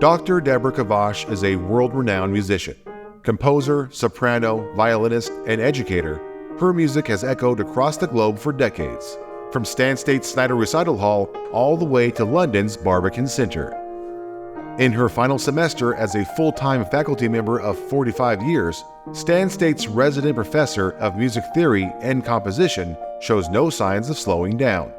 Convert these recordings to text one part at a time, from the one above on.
Dr. Deborah Kavasch is a world-renowned musician. Composer, soprano, violinist, and educator, her music has echoed across the globe for decades, from Stansted Snider Recital Hall all the way to London's Barbican Center. In her final semester as a full-time faculty member of 45 years, Stansted's resident professor of music theory and composition shows no signs of slowing down.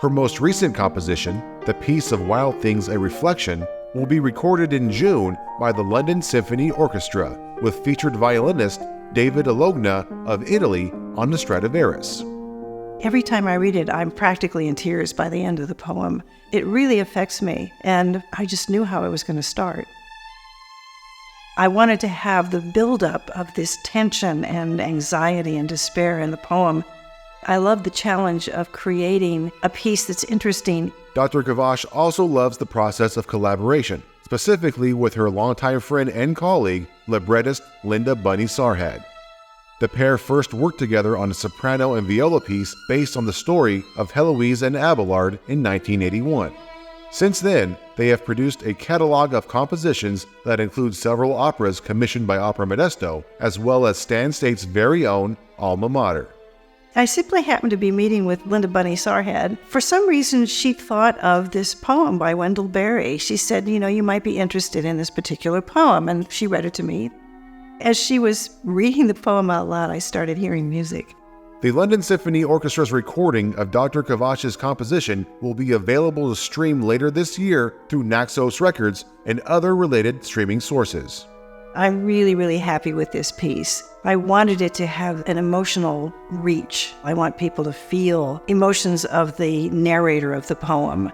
Her most recent composition, the piece of Wild Things A Reflection, will be recorded in June by the London Symphony Orchestra with featured violinist Davide Alogna of Italy on the Stradivarius. Every time I read it, I'm practically in tears by the end of the poem. It really affects me, and I just knew how I was going to start. I wanted to have the buildup of this tension and anxiety and despair in the poem. I love the challenge of creating a piece that's interesting. Dr. Kavasch also loves the process of collaboration, specifically with her longtime friend and colleague, librettist Linda Bunny Sarhad. The pair first worked together on a soprano and viola piece based on the story of Heloise and Abelard in 1981. Since then, they have produced a catalog of compositions that include several operas commissioned by Opera Modesto, as well as Stansted's very own alma mater. I simply happened to be meeting with Linda Bunny Sarhad. For some reason, she thought of this poem by Wendell Berry. She said, you might be interested in this particular poem, and she read it to me. As she was reading the poem out loud, I started hearing music. The London Symphony Orchestra's recording of Dr. Kavasch's composition will be available to stream later this year through Naxos Records and other related streaming sources. I'm really, really happy with this piece. I wanted it to have an emotional reach. I want people to feel emotions of the narrator of the poem.